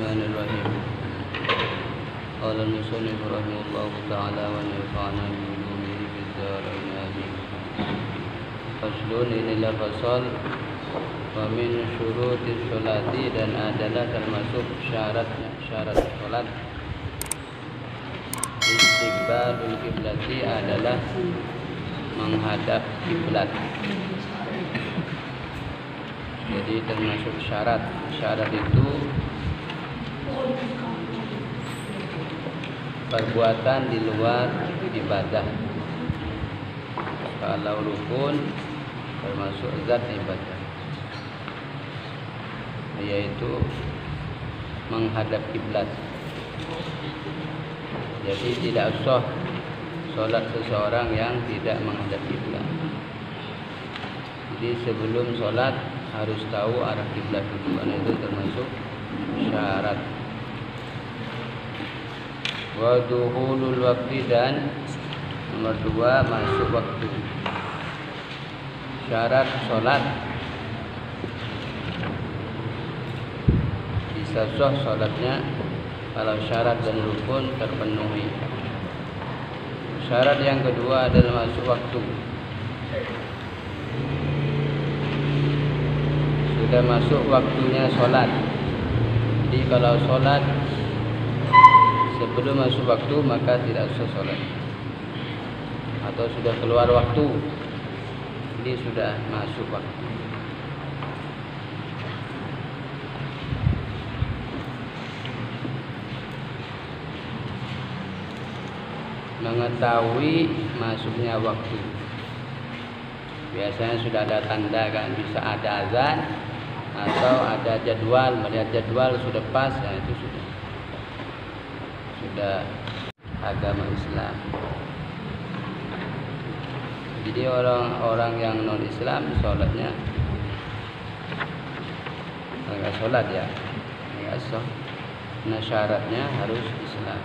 Bismillahirrahmanirrahim. Qala al-musannif rahimahullahu ta'ala wa nafa'ana bi ulumihi fid dharain amin. Faslun, inilah fasal. Wa min syurutis sholati, dan adalah termasuk syarat sholat. Istiqbalul kiblati adalah menghadap kiblat. Jadi termasuk syarat itu perbuatan di luar ibadah. Kalau rukun termasuk zat ibadah, yaitu menghadap kiblat. Jadi tidak sah sholat seseorang yang tidak menghadap kiblat. Jadi sebelum sholat harus tahu arah kiblat dulu, karena itu termasuk syarat. Wa duhulul waktu, dan nomor 2 masuk waktu. Syarat sholat bisa sah sholatnya kalau syarat dan rukun terpenuhi. Syarat yang kedua adalah masuk waktu. Sudah masuk waktunya sholat. Jadi kalau sholat sebelum masuk waktu maka tidak usah sholat. Atau sudah keluar waktu, jadi sudah masuk waktu. Mengetahui masuknya waktu, biasanya sudah ada tanda, kan, bisa ada azan atau ada jadwal. Melihat jadwal sudah pas, ya itu sudah agama Islam. Jadi orang-orang yang non Islam sholatnya enggak sholat, ya enggak sah. Nah, syaratnya harus Islam.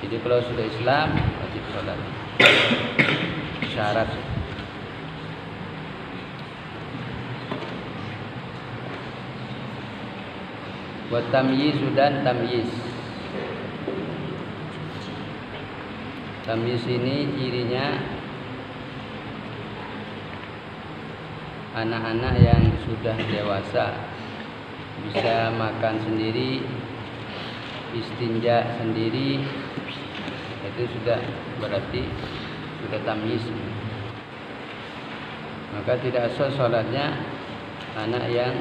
Jadi kalau sudah Islam wajib sholat. Syarat. Wa tamyiz, dan tamyiz. Tamyiz ini cirinya anak-anak yang sudah dewasa bisa makan sendiri, istinja sendiri, itu sudah berarti sudah tamyiz. Maka tidak sah sholatnya anak yang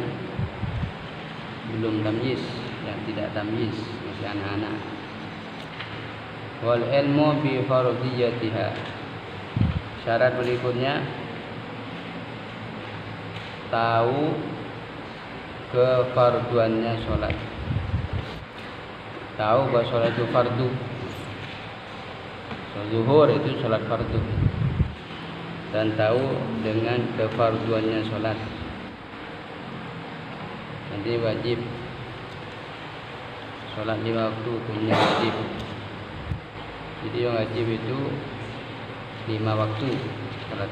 belum tamyiz, yang tidak tamyiz, masih anak-anak. Wal ilmu bi fardhiyatiha. Syarat berikutnya tahu kefarduannya sholat. Tahu bahwa sholat itu fardu. Zuhur itu sholat fardu, dan tahu dengan kefarduannya sholat. Nanti wajib sholat 5 waktu, hukumnya wajib. Jadi yang wajib itu 5 waktu sholat.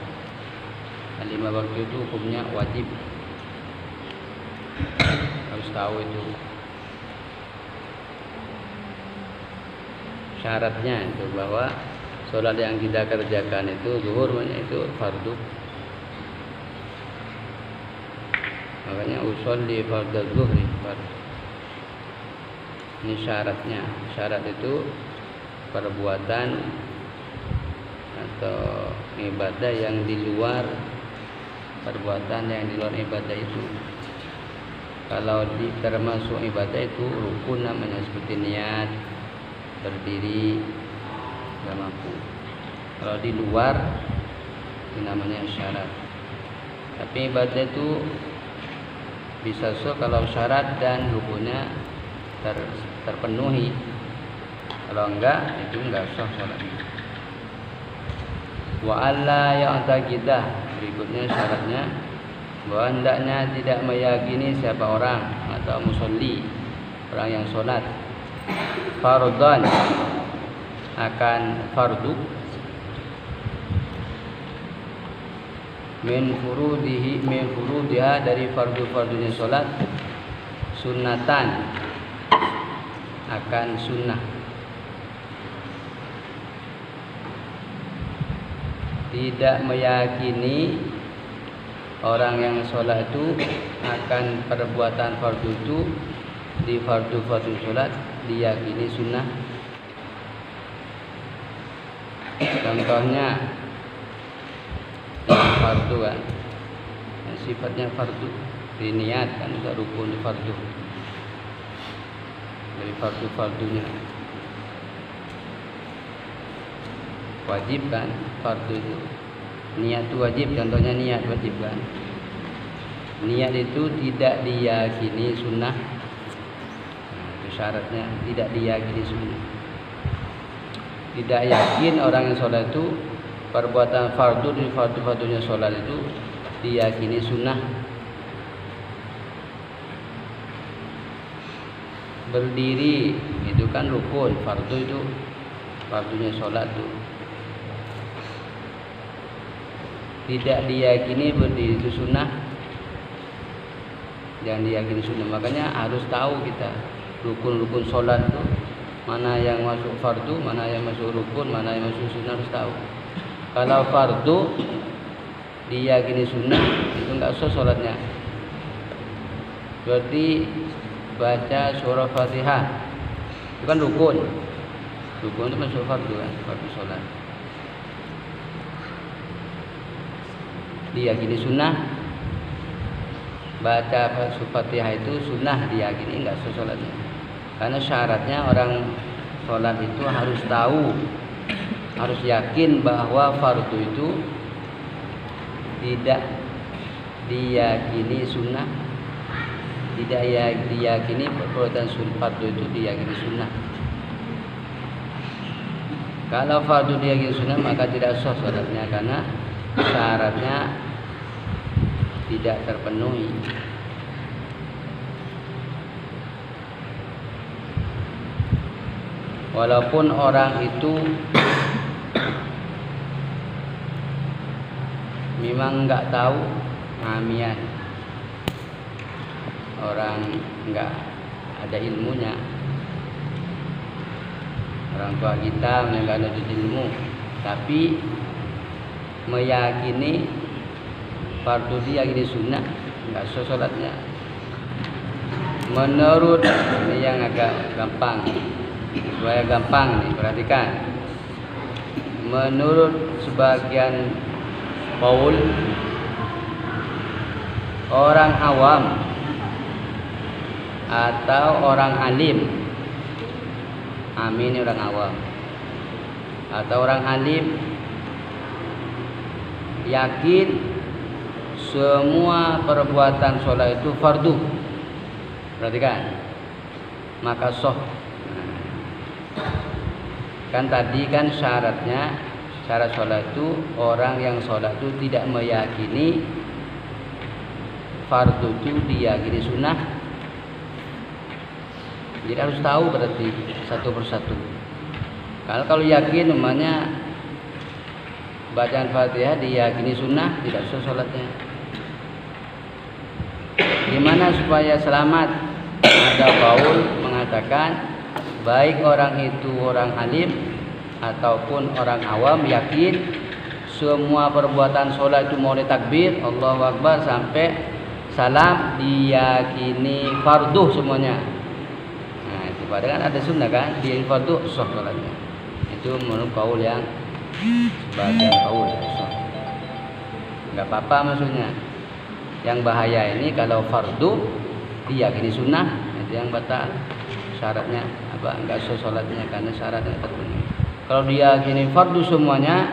5 waktu itu hukumnya wajib, harus tahu itu. Syaratnya itu bahwa sholat yang kita kerjakan itu zuhur, itu fardu. Makanya usolli fardhu zuhri, fardu. Ini syaratnya. Syarat itu perbuatan atau ibadah yang di luar perbuatan yang di luar ibadah itu. Kalau termasuk ibadah itu rukun namanya, seperti niat, berdiri, nggak mampu. Kalau di luar itu namanya syarat. Tapi ibadah itu bisa sah kalau syarat dan rukunnya terpenuhi. Kalau enggak, itu enggak sah sholatnya. Wa alla ya'taqidah, berikutnya syaratnya bahwa hendaknya tidak meyakini siapa orang atau musolli, orang yang sholat, fardhan, akan fardu, min furudiha, dari fardu-fardunya sholat, sunnatan, akan sunnah. Tidak meyakini orang yang sholat itu akan perbuatan fardu itu di fardu sholat diyakini sunnah. Contohnya fardu kan, sifatnya fardu, diniat kan juga rukun fardu, dari fardunya wajib kan, fardu itu niat itu wajib, contohnya niat wajib kan. Niat itu tidak diyakini sunnah, itu syaratnya tidak diyakini sunnah. Tidak yakin orang yang sholat itu perbuatan fardu di fardunya sholat itu diyakini sunnah. Berdiri itu kan rukun, fardu itu fardunya sholat itu. Tidak diyakini berdiri itu sunnah, jangan diyakini sunnah. Makanya harus tahu kita rukun-rukun sholat itu mana yang masuk fardu, mana yang masuk rukun, mana yang masuk sunnah, harus tahu. Kalau fardu diyakini sunnah itu enggak usah sholatnya, berarti baca surah Fatihah itu kan rukun itu masuk fardu kan, fardu sholat. Diyakini sunnah, baca surah Fatihah itu sunnah, diyakini enggak usah sholatnya. Karena syaratnya orang sholat itu harus tahu, harus yakin bahwa fardu itu tidak diyakini sunnah, tidak diyakini perbuatan fardu itu diyakini sunnah. Kalau fardu diyakini sunnah maka tidak sah sholatnya, karena syaratnya tidak terpenuhi. Walaupun orang itu memang nggak tahu ngamian, orang nggak ada ilmunya, orang tua kita nggak ada ilmu, tapi meyakini fardu diyakini sunnah, nggak sah sholatnya. Menurut ini yang agak gampang, supaya gampang nih, perhatikan. Menurut sebagian qaul orang awam atau orang alim, amin orang awam atau orang alim yakin semua perbuatan sholat itu fardu, perhatikan, maka sah. Kan tadi kan syaratnya, syarat sholat itu orang yang sholat itu tidak meyakini fardu itu diyakini sunnah. Jadi harus tahu berarti satu persatu. Kalau yakin namanya bacaan Fatihah diyakini sunnah, tidak sah sholatnya. Gimana supaya selamat? Ada qaul mengatakan baik orang itu orang alim ataupun orang awam yakin semua perbuatan sholat itu mulai takbir Allahu Akbar sampai salam diyakini fardu semuanya. Nah itu padahal kan ada sunnah kan, diyakini fardu sah sholatnya. Itu menurut qaul yang sebagian qaul sah. Enggak apa-apa maksudnya. Yang bahaya ini kalau fardu diyakini sunnah, itu yang batal syaratnya. Enggak sah sholatnya karena syaratnya terpenuhi. Kalau dia gini fardu semuanya,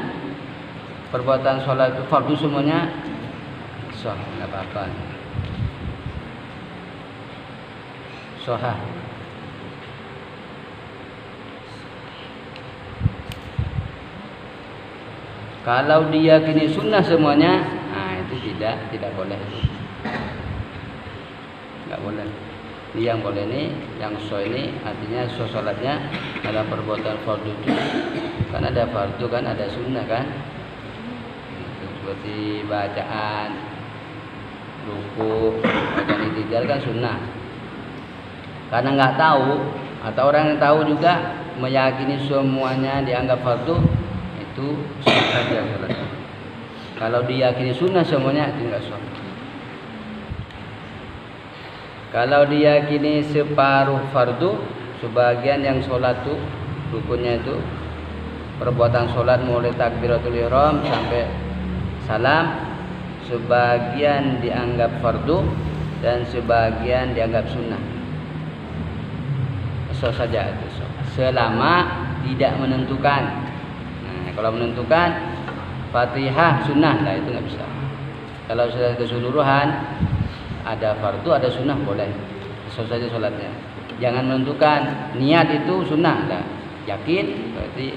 perbuatan sholat itu fardu semuanya, sah, enggak apa-apa. Sahah. Kalau dia gini sunnah semuanya, nah itu tidak boleh. Enggak boleh. Yang boleh ini, yang sah ini artinya sah sholatnya dalam perbuatan fardu itu. Kan ada fardu kan, ada sunnah kan. Itu seperti bacaan, ruku, bacaan i'tidal kan sunnah. Karena nggak tahu atau orang yang tahu juga meyakini semuanya dianggap fardu, itu sah saja salatnya. Kalau diyakini sunnah semuanya itu enggak sah. Kalau diyakini separuh fardu, sebagian yang sholat tuh rukunnya itu perbuatan sholat mulai takbiratul ihram sampai salam, sebagian dianggap fardu dan sebagian dianggap sunnah. So saja itu so. Selama tidak menentukan. Nah, kalau menentukan Fatihah sunnah, nah itu nggak bisa. Kalau sudah keseluruhan ada fardu ada sunnah boleh. So saja sholatnya. Jangan menentukan niat itu sunnah, nah, yakin berarti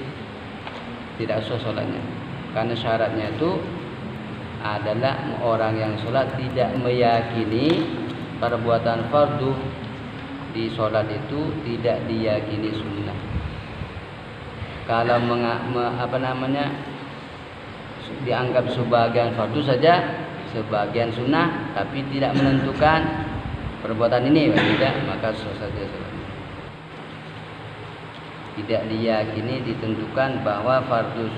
tidak sah sholatnya. Karena syaratnya itu adalah orang yang sholat tidak meyakini perbuatan fardu di sholat itu tidak diyakini sunnah. Kalau dianggap sebagian fardu saja, sebagian sunnah, tapi tidak menentukan perbuatan ini tidak, maka sah saja sholatnya. Tidak diyakini ditentukan bahwa fardu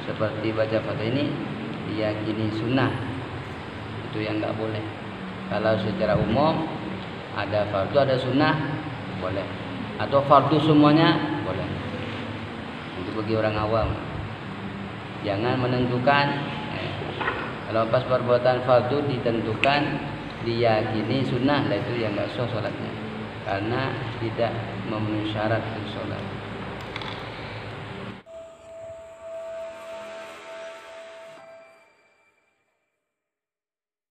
seperti baca Fatihah ini diyakini sunnah, itu yang nggak boleh. Kalau secara umum ada fardu ada sunnah boleh, atau fardu semuanya boleh. Itu bagi orang awam. Jangan menentukan. Kalau pas perbuatan fardu ditentukan diyakini sunnah, lah itu yang nggak sah sholatnya, karena tidak memenuhi syarat untuk sholat.